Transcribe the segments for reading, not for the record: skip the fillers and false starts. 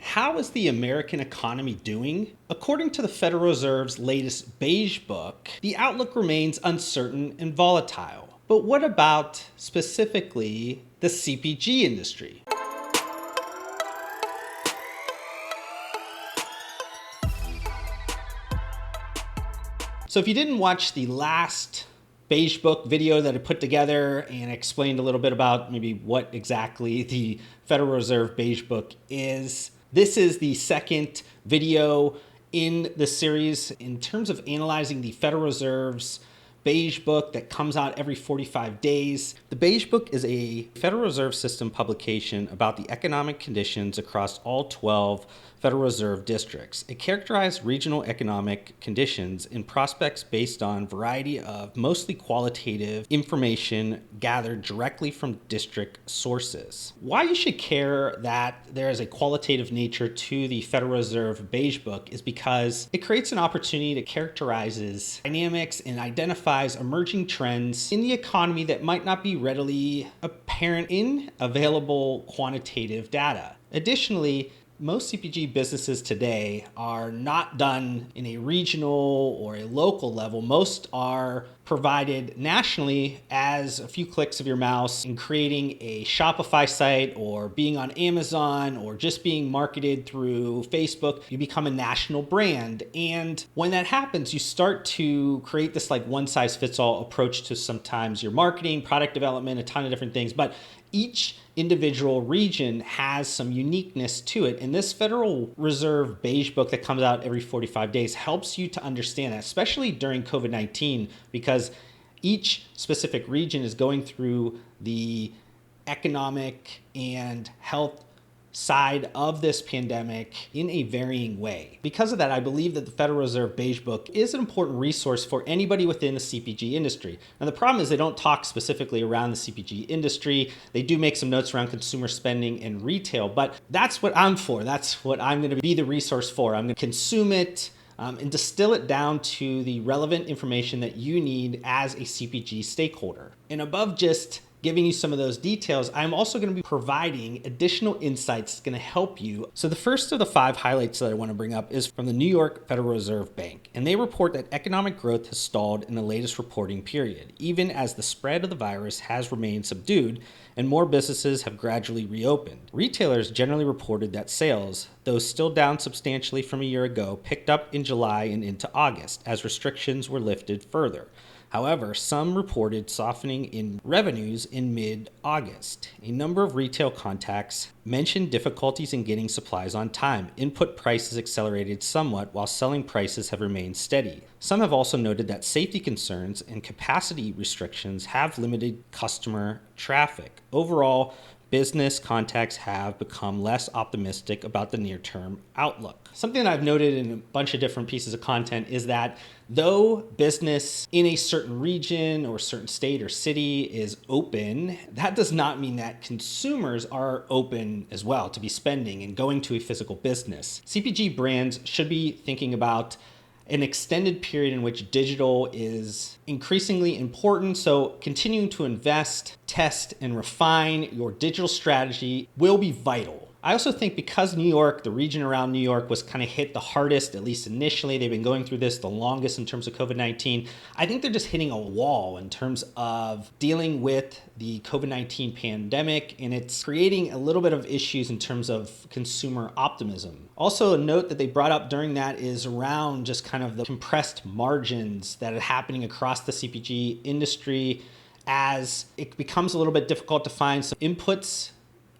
How is the American economy doing? According to the Federal Reserve's latest Beige Book, the outlook remains uncertain and volatile. But what about specifically the CPG industry? So if you didn't watch the last Beige Book video that I put together and explained a little bit about maybe what exactly the Federal Reserve Beige Book is, this is the second video in the series in terms of analyzing the Federal Reserve's Beige Book that comes out every 45 days. The Beige Book is a Federal Reserve System publication about the economic conditions across all 12 Federal Reserve districts. It characterizes regional economic conditions and prospects based on a variety of mostly qualitative information gathered directly from district sources. Why you should care that there is a qualitative nature to the Federal Reserve Beige Book is because it creates an opportunity to characterize dynamics and identifies emerging trends in the economy that might not be readily apparent in available quantitative data. Additionally, most CPG businesses today are not done in a regional or a local level. Most are provided nationally as a few clicks of your mouse in creating a Shopify site or being on Amazon or just being marketed through Facebook. You become a national brand. And when that happens, you start to create this like one size fits all approach to sometimes your marketing, product development, a ton of different things. But each individual region has some uniqueness to it. And this Federal Reserve Beige Book that comes out every 45 days helps you to understand that, especially during COVID-19, because each specific region is going through the economic and health side of this pandemic in a varying way. Because of that, I believe that the Federal Reserve Beige Book is an important resource for anybody within the CPG industry. Now, the problem is they don't talk specifically around the CPG industry. They do make some notes around consumer spending and retail, but that's what I'm for. That's what I'm going to be the resource for. I'm going to consume it and distill it down to the relevant information that you need as a CPG stakeholder. And above just giving you some of those details, I'm also going to be providing additional insights that's going to help you. So the first of the 5 highlights that I want to bring up is from the New York Federal Reserve Bank. And they report that economic growth has stalled in the latest reporting period, even as the spread of the virus has remained subdued and more businesses have gradually reopened. Retailers generally reported that sales, though still down substantially from a year ago, picked up in July and into August as restrictions were lifted further. However, some reported softening in revenues in mid-August. A number of retail contacts mentioned difficulties in getting supplies on time. Input prices accelerated somewhat while selling prices have remained steady. Some have also noted that safety concerns and capacity restrictions have limited customer traffic. Overall, business contacts have become less optimistic about the near-term outlook. Something that I've noted in a bunch of different pieces of content is that though business in a certain region or certain state or city is open, that does not mean that consumers are open as well to be spending and going to a physical business. CPG brands should be thinking about an extended period in which digital is increasingly important. So continuing to invest, test, and refine your digital strategy will be vital. I also think because New York, the region around New York, was kind of hit the hardest, at least initially, they've been going through this the longest in terms of COVID-19. I think they're just hitting a wall in terms of dealing with the COVID-19 pandemic, and it's creating a little bit of issues in terms of consumer optimism. Also, a note that they brought up during that is around just kind of the compressed margins that are happening across the CPG industry as it becomes a little bit difficult to find some inputs,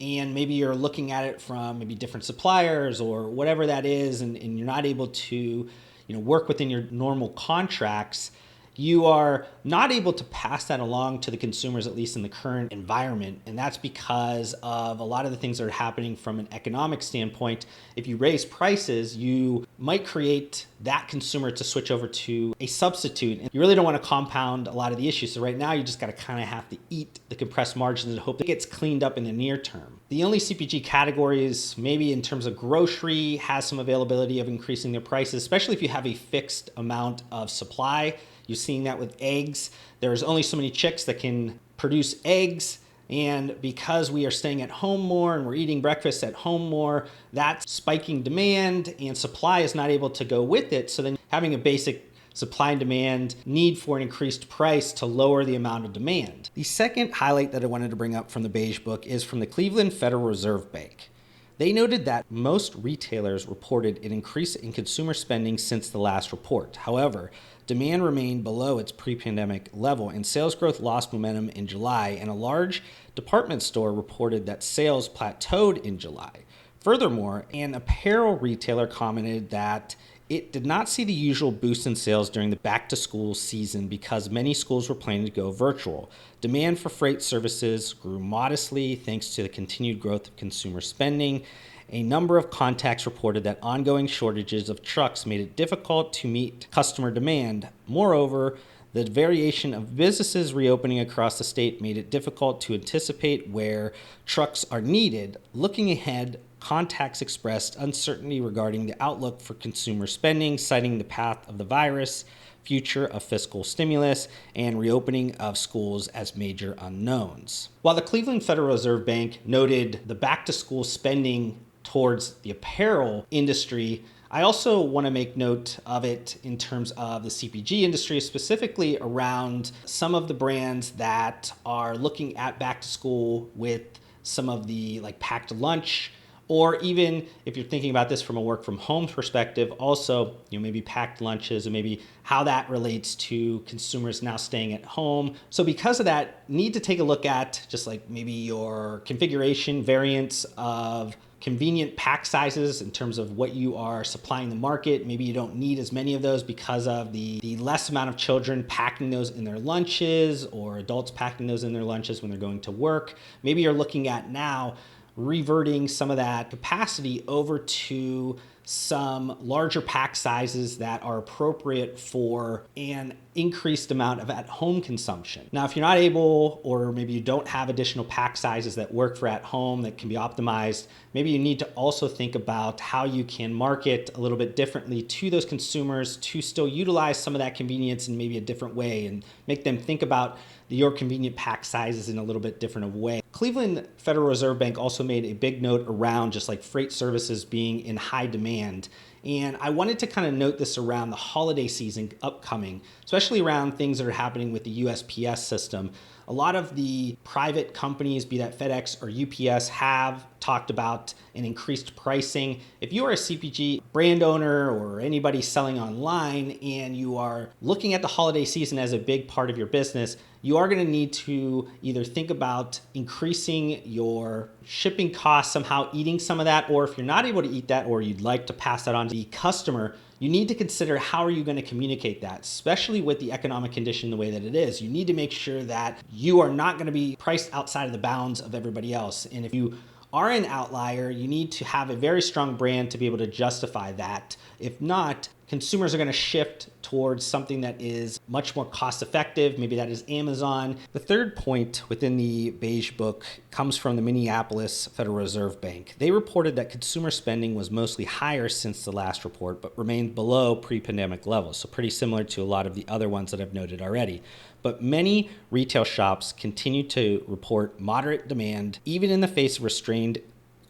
and maybe you're looking at it from maybe different suppliers or whatever that is, and you're not able to work within your normal contracts. You are not able to pass that along to the consumers, at least in the current environment. And that's because of a lot of the things that are happening from an economic standpoint. If you raise prices, you might create that consumer to switch over to a substitute. And you really don't want to compound a lot of the issues. So right now, you just got to kind of have to eat the compressed margins and hope it gets cleaned up in the near term. The only CPG categories, maybe in terms of grocery, has some availability of increasing their prices, especially if you have a fixed amount of supply. You're seeing that with eggs. There's only so many chicks that can produce eggs. And because we are staying at home more and we're eating breakfast at home more, that's spiking demand and supply is not able to go with it. So then having a basic supply and demand need for an increased price to lower the amount of demand. The second highlight that I wanted to bring up from the Beige Book is from the Cleveland Federal Reserve Bank. They noted that most retailers reported an increase in consumer spending since the last report. However, demand remained below its pre-pandemic level and sales growth lost momentum in July, and a large department store reported that sales plateaued in July. Furthermore, an apparel retailer commented that it did not see the usual boost in sales during the back-to-school season because many schools were planning to go virtual. Demand for freight services grew modestly thanks to the continued growth of consumer spending. A number of contacts reported that ongoing shortages of trucks made it difficult to meet customer demand. Moreover, the variation of businesses reopening across the state made it difficult to anticipate where trucks are needed. Looking ahead, contacts expressed uncertainty regarding the outlook for consumer spending, citing the path of the virus, future of fiscal stimulus, and reopening of schools as major unknowns. While the Cleveland Federal Reserve Bank noted the back-to-school spending towards the apparel industry, I also want to make note of it in terms of the CPG industry, specifically around some of the brands that are looking at back to school with some of the like packed lunch, or even if you're thinking about this from a work from home perspective, also, maybe packed lunches and maybe how that relates to consumers now staying at home. So because of that, need to take a look at just like maybe your configuration variants of convenient pack sizes in terms of what you are supplying the market. Maybe you don't need as many of those because of the less amount of children packing those in their lunches or adults packing those in their lunches when they're going to work. Maybe you're looking at now reverting some of that capacity over to some larger pack sizes that are appropriate for an increased amount of at-home consumption. Now, if you're not able, or maybe you don't have additional pack sizes that work for at home that can be optimized, maybe you need to also think about how you can market a little bit differently to those consumers to still utilize some of that convenience in maybe a different way and make them think about your convenient pack sizes in a little bit different of way. Cleveland Federal Reserve Bank also made a big note around just like freight services being in high demand. And I wanted to kind of note this around the holiday season upcoming, especially around things that are happening with the USPS system. A lot of the private companies, be that FedEx or UPS, have talked about an increased pricing. If you are a CPG brand owner or anybody selling online and you are looking at the holiday season as a big part of your business, you are going to need to either think about increasing your shipping costs, somehow eating some of that, or if you're not able to eat that or you'd like to pass that on to the customer, you need to consider how are you going to communicate that, especially with the economic condition the way that it is. You need to make sure that you are not going to be priced outside of the bounds of everybody else. And if you are an outlier, you need to have a very strong brand to be able to justify that. If not, consumers are going to shift towards something that is much more cost effective. Maybe that is Amazon. The third point within the Beige Book comes from the Minneapolis Federal Reserve Bank. They reported that consumer spending was mostly higher since the last report, but remained below pre-pandemic levels. So pretty similar to a lot of the other ones that I've noted already. But many retail shops continue to report moderate demand, even in the face of restrained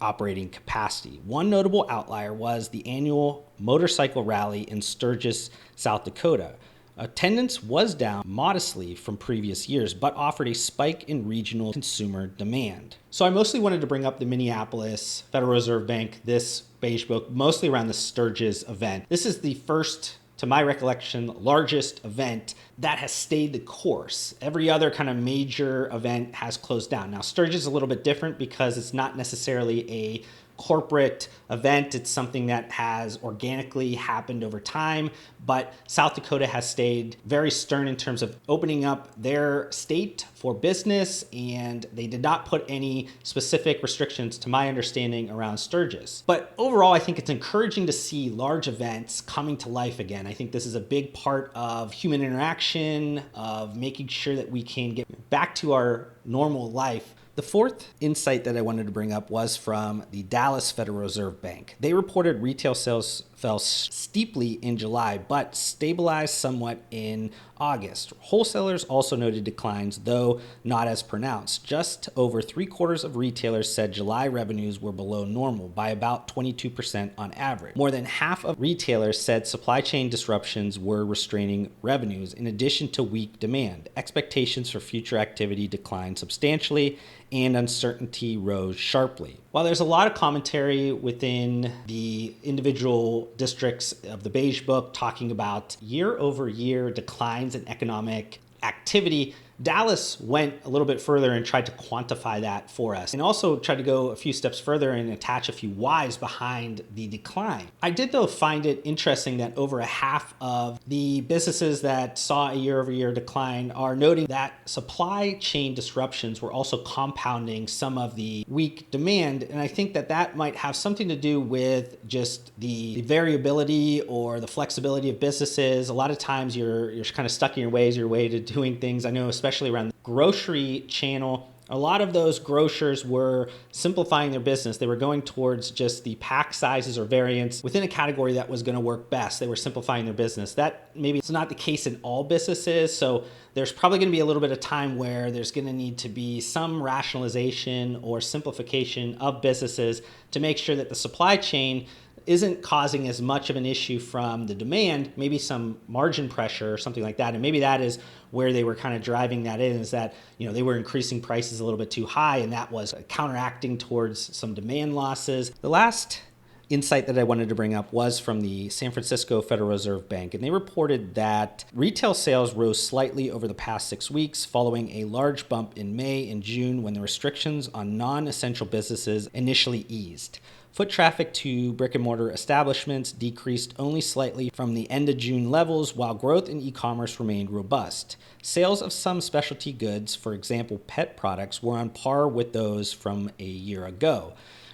operating capacity. One notable outlier was the annual motorcycle rally in Sturgis, South Dakota. Attendance was down modestly from previous years, but offered a spike in regional consumer demand. So I mostly wanted to bring up the Minneapolis Federal Reserve Bank, this Beige Book, mostly around the Sturgis event. This is the first, to my recollection, largest event that has stayed the course. Every other kind of major event has closed down. Now, Sturgis is a little bit different because it's not necessarily a corporate event. It's something that has organically happened over time, but South Dakota has stayed very stern in terms of opening up their state for business, and they did not put any specific restrictions, to my understanding, around Sturgis. But overall, I think it's encouraging to see large events coming to life again. I think this is a big part of human interaction, of making sure that we can get back to our normal life. The fourth insight that I wanted to bring up was from the Dallas Federal Reserve Bank. They reported retail sales fell steeply in July, but stabilized somewhat in August. Wholesalers also noted declines, though not as pronounced. Just over 3/4 of retailers said July revenues were below normal by about 22% on average. More than half of retailers said supply chain disruptions were restraining revenues, in addition to weak demand. Expectations for future activity declined substantially, and uncertainty rose sharply. While there's a lot of commentary within the individual districts of the Beige Book talking about year-over-year declines in economic activity, Dallas went a little bit further and tried to quantify that for us, and also tried to go a few steps further and attach a few whys behind the decline. I did, though, find it interesting that over a half of the businesses that saw a year-over-year decline are noting that supply chain disruptions were also compounding some of the weak demand, and I think that that might have something to do with just the variability or the flexibility of businesses. A lot of times you're kind of stuck in your ways, your way to doing things. I know especially around the grocery channel, a lot of those grocers were simplifying their business. They were going towards just the pack sizes or variants within a category that was going to work best. They were simplifying their business. That maybe it's not the case in all businesses. So there's probably going to be a little bit of time where there's going to need to be some rationalization or simplification of businesses to make sure that the supply chain isn't causing as much of an issue from the demand, maybe some margin pressure or something like that. And maybe that is where they were kind of driving that in, is that, they were increasing prices a little bit too high, and that was counteracting towards some demand losses. The last insight that I wanted to bring up was from the San Francisco Federal Reserve Bank, and they reported that retail sales rose slightly over the past 6 weeks, following a large bump in May and June when the restrictions on non-essential businesses initially eased. Foot traffic to brick-and-mortar establishments decreased only slightly from the end of June levels, while growth in e-commerce remained robust. Sales of some specialty goods, for example pet products, were on par with those from a year ago.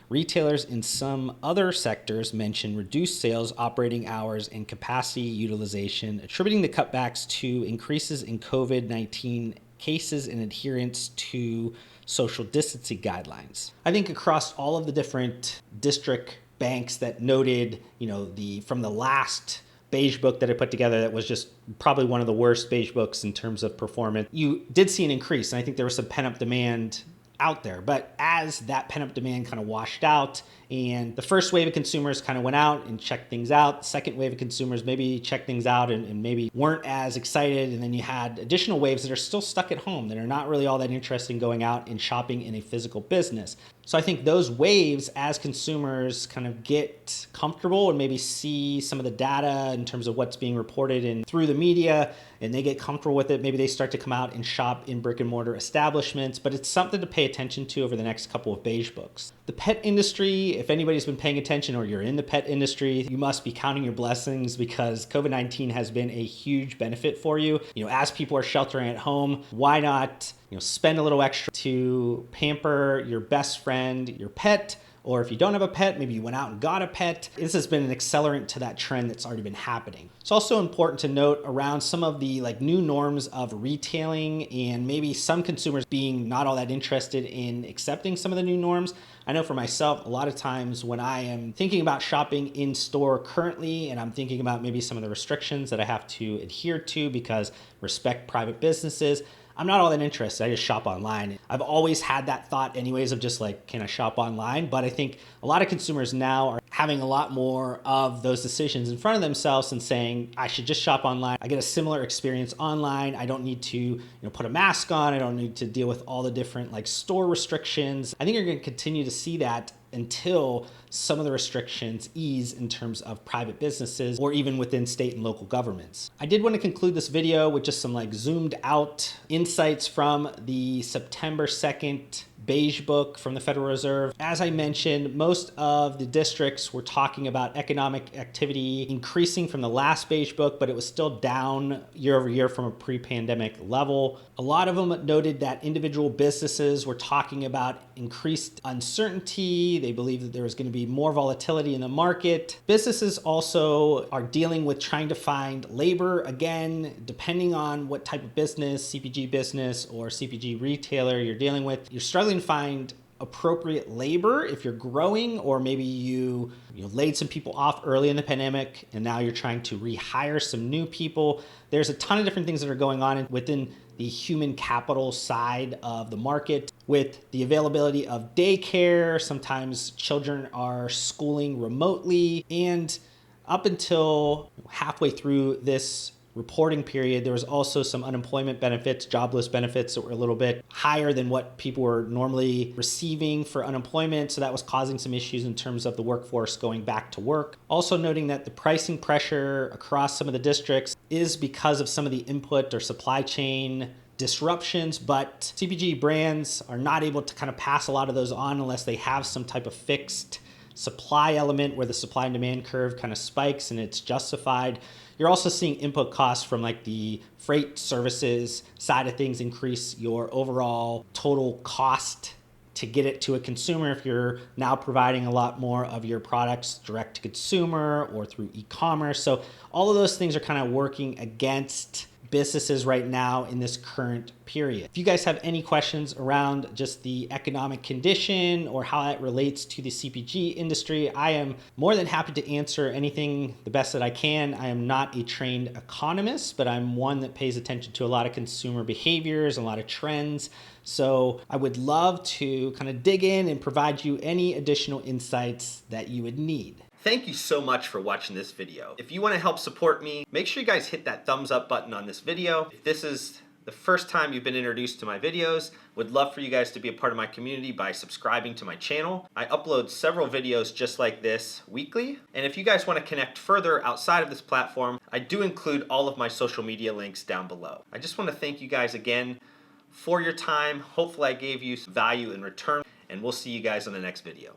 Retailers in some other sectors mentioned reduced sales, operating hours, and capacity utilization, attributing the cutbacks to increases in COVID-19 cases and adherence to social distancing guidelines. I think across all of the different district banks that noted, from the last Beige Book that I put together, that was just probably one of the worst Beige Books in terms of performance, you did see an increase. And I think there was some pent-up demand out there. But as that pent-up demand kind of washed out and the first wave of consumers kind of went out and checked things out, the second wave of consumers maybe checked things out and maybe weren't as excited, and then you had additional waves that are still stuck at home, that are not really all that interested in going out and shopping in a physical business. So I think those waves, as consumers kind of get comfortable and maybe see some of the data in terms of what's being reported in through the media, and they get comfortable with it, maybe they start to come out and shop in brick and mortar establishments. But it's something to pay attention to over the next couple of Beige Books. The pet industry, if anybody's been paying attention or you're in the pet industry, you must be counting your blessings, because COVID-19 has been a huge benefit for you. As people are sheltering at home, why not spend a little extra to pamper your best friend, your pet? Or if you don't have a pet, maybe you went out and got a pet. This has been an accelerant to that trend that's already been happening. It's also important to note around some of the new norms of retailing, and maybe some consumers being not all that interested in accepting some of the new norms. I know for myself, a lot of times when I am thinking about shopping in store currently, and I'm thinking about maybe some of the restrictions that I have to adhere to because respect private businesses, I'm not all that interested. I just shop online. I've always had that thought anyways of just can I shop online? But I think a lot of consumers now are having a lot more of those decisions in front of themselves and saying, I should just shop online. I get a similar experience online. I don't need to put a mask on. I don't need to deal with all the different store restrictions. I think you're going to continue to see that until some of the restrictions ease in terms of private businesses or even within state and local governments. I did want to conclude this video with just some zoomed out insights from the September 2nd Beige Book from the Federal Reserve. As I mentioned, most of the districts were talking about economic activity increasing from the last Beige Book, but it was still down year over year from a pre-pandemic level. A lot of them noted that individual businesses were talking about increased uncertainty. They believed that there was going to be more volatility in the market. Businesses also are dealing with trying to find labor. Again, depending on what type of business, CPG business or CPG retailer you're dealing with, you're struggling to find appropriate labor if you're growing, or maybe you laid some people off early in the pandemic and now you're trying to rehire some new people. There's a ton of different things that are going on within the human capital side of the market with the availability of daycare. Sometimes children are schooling remotely, and up until halfway through this reporting period, there was also some unemployment benefits, jobless benefits that were a little bit higher than what people were normally receiving for unemployment. So that was causing some issues in terms of the workforce going back to work. Also noting that the pricing pressure across some of the districts is because of some of the input or supply chain disruptions, but CPG brands are not able to kind of pass a lot of those on unless they have some type of fixed supply element where the supply and demand curve kind of spikes and it's justified. You're also seeing input costs from like the freight services side of things increase your overall total cost to get it to a consumer if you're now providing a lot more of your products direct to consumer or through e-commerce. So all of those things are kind of working against businesses right now in this current period. If you guys have any questions around just the economic condition or how that relates to the CPG industry, I am more than happy to answer anything the best that I can. I am not a trained economist, but I'm one that pays attention to a lot of consumer behaviors, a lot of trends. So I would love to kind of dig in and provide you any additional insights that you would need. Thank you so much for watching this video. If you want to help support me, make sure you guys hit that thumbs up button on this video. If this is the first time you've been introduced to my videos, would love for you guys to be a part of my community by subscribing to my channel. I upload several videos just like this weekly. And if you guys want to connect further outside of this platform, I do include all of my social media links down below. I just want to thank you guys again for your time. Hopefully I gave you some value in return, and we'll see you guys on the next video.